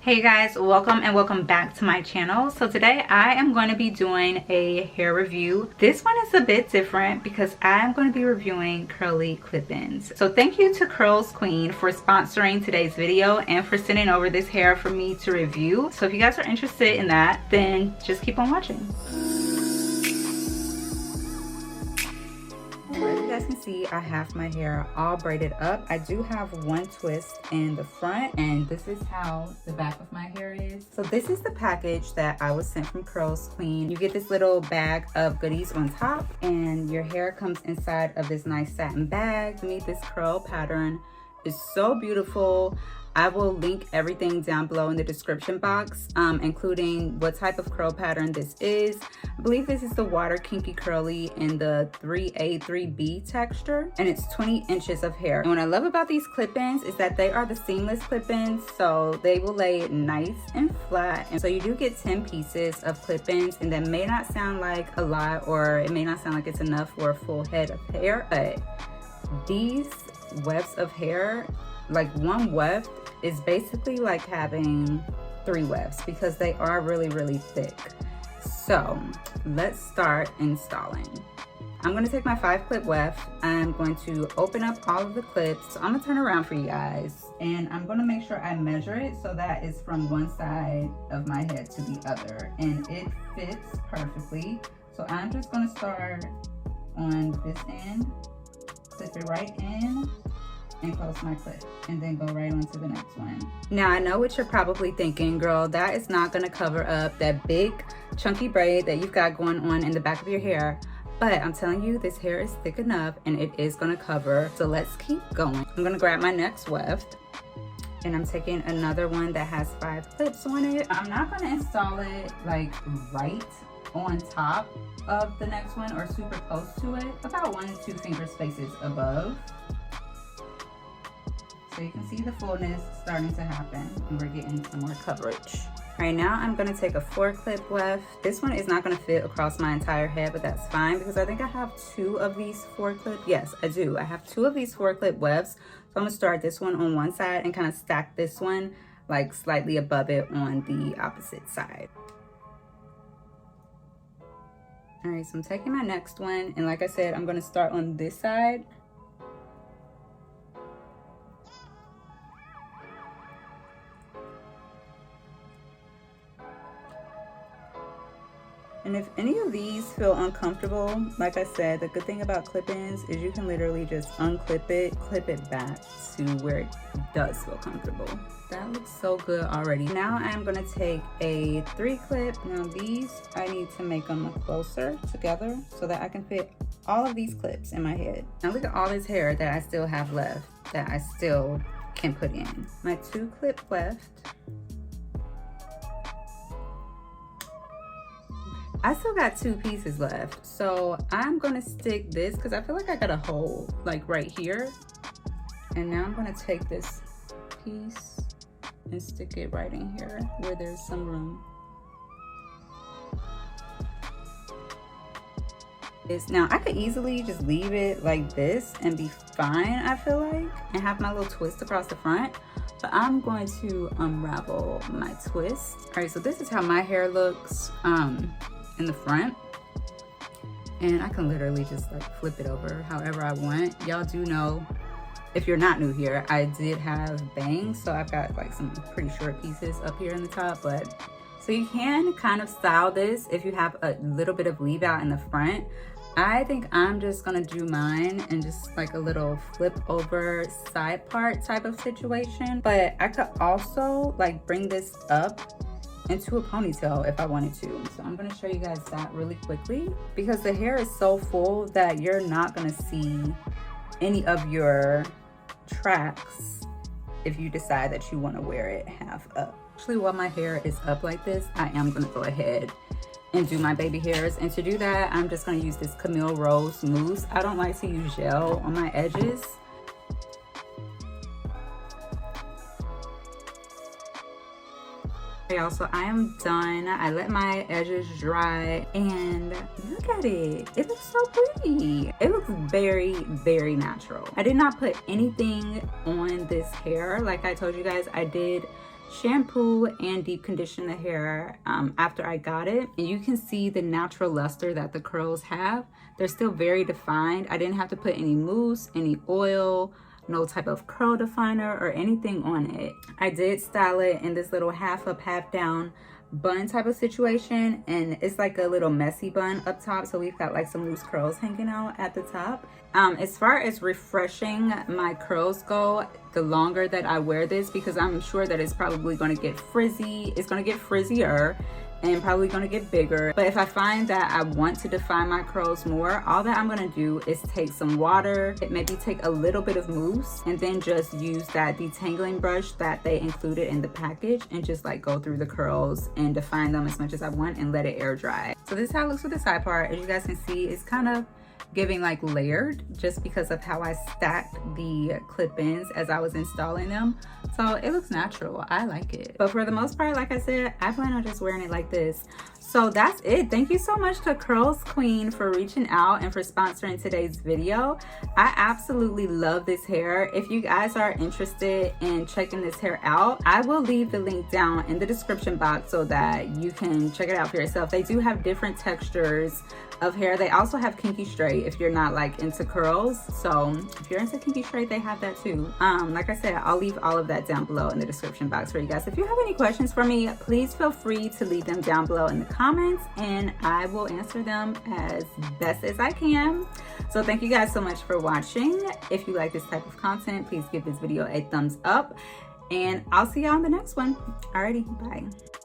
Hey guys, welcome and welcome back to my channel. So today I am going to be doing a hair review. This one is a bit different because I am going to be reviewing curly clip-ins. So thank you to Curlsqueen for sponsoring today's video and for sending over this hair for me to review. So if you guys are interested in that, then just keep on watching. As you guys can see, I have my hair all braided up. I do have one twist in the front, and this is how the back of my hair is. So this is the package that I was sent from Curlsqueen. You get this little bag of goodies on top, and your hair comes inside of this nice satin bag. To me, this curl pattern is so beautiful. I will link everything down below in the description box, including what type of curl pattern this is. I believe this is the water kinky curly in the 3A, 3B texture, and it's 20 inches of hair. And what I love about these clip-ins is that they are the seamless clip-ins, so they will lay nice and flat. And so you do get 10 pieces of clip-ins, and that may not sound like a lot, or it may not sound like it's enough for a full head of hair, but these wefts of hair, like one weft is basically like having 3 wefts because they are really thick. So let's start installing. I'm going to take my 5-clip weft. I'm going to open up all of the clips. So I'm going to turn around for you guys, and I'm going to make sure I measure it so that it's from one side of my head to the other, and it fits perfectly. So I'm just going to start on this end, clip it right in, and close my clip, and then go right on to the next one. Now I know what you're probably thinking, girl, that is not going to cover up that big chunky braid that you've got going on in the back of your hair, but I'm telling you, this hair is thick enough and it is going to cover. So let's keep going. I'm going to grab my next weft, and I'm taking another one that has 5 clips on it. I'm not going to install it like right on top of the next one or super close to it, about 1 to 2 finger spaces above. So you can see the fullness starting to happen, and we're getting some more coverage. All right, now I'm gonna take a 4-clip weft. This one is not gonna fit across my entire head, but that's fine because I think I have 2 of these 4-clip. Yes, I do. I have 2 of these 4-clip wefts. So I'm gonna start this one on one side and kind of stack this one like slightly above it on the opposite side. All right, so I'm taking my next one, and like I said, I'm gonna start on this side. And if any of these feel uncomfortable, like I said, the good thing about clip-ins is you can literally just unclip it, clip it back to where it does feel comfortable. That looks so good already. Now I'm gonna take a 3-clip. Now these, I need to make them closer together so that I can fit all of these clips in my head. Now look at all this hair that I still have left that I still can put in. My 2-clip weft. I still got 2 pieces left, so I'm gonna stick this because I feel like I got a hole like right here. And now I'm gonna take this piece and stick it right in here where there's some room. Now I could easily just leave it like this and be fine, I feel like, and have my little twist across the front, but I'm going to unravel my twist. All right, so this is how my hair looks in the front, and I can literally just like flip it over however I want. Y'all do know, if you're not new here, I did have bangs, so I've got like some pretty short pieces up here in the top, but so you can kind of style this if you have a little bit of leave out in the front. I think I'm just gonna do mine and just like a little flip over side part type of situation, but I could also like bring this up into a ponytail if I wanted to. So I'm gonna show you guys that really quickly because the hair is so full that you're not gonna see any of your tracks if you decide that you wanna wear it half up. Actually, while my hair is up like this, I am gonna go ahead and do my baby hairs. And to do that, I'm just gonna use this Camille Rose mousse. I don't like to use gel on my edges. Y'all, so I am done. I let my edges dry, and look at it. It looks so pretty. It looks very natural. I did not put anything on this hair. Like I told you guys, I did shampoo and deep condition the hair after I got it. And you can see the natural luster that the curls have. They're still very defined. I didn't have to put any mousse, any oil, no type of curl definer or anything on it. I did style it in this little half up, half down bun type of situation, and it's like a little messy bun up top, so we've got like some loose curls hanging out at the top. As far as refreshing my curls go, the longer that I wear this, because I'm sure that it's probably going to get frizzy, it's going to get frizzier and probably going to get bigger. But if I find that I want to define my curls more, all that I'm going to do is take some water, maybe take a little bit of mousse, and then just use that detangling brush that they included in the package and just like go through the curls and define them as much as I want and let it air dry. So this is how it looks with the side part. As you guys can see, it's kind of giving like layered just because of how I stacked the clip-ins as I was installing them. So it looks natural. I like it. But for the most part, like I said, I plan on just wearing it like this. So that's it. Thank you so much to Curlsqueen for reaching out and for sponsoring today's video. I absolutely love this hair. If you guys are interested in checking this hair out, I will leave the link down in the description box so that you can check it out for yourself. They do have different textures of hair. They also have kinky straight if you're not like into curls. So if you're into kinky straight, they have that too. Like I said, I'll leave all of that down below in the description box for you guys. If you have any questions for me, please feel free to leave them down below in the comments and I will answer them as best as I can. So thank you guys so much for watching. If you like this type of content, please give this video a thumbs up and I'll see y'all in the next one. Alrighty, bye.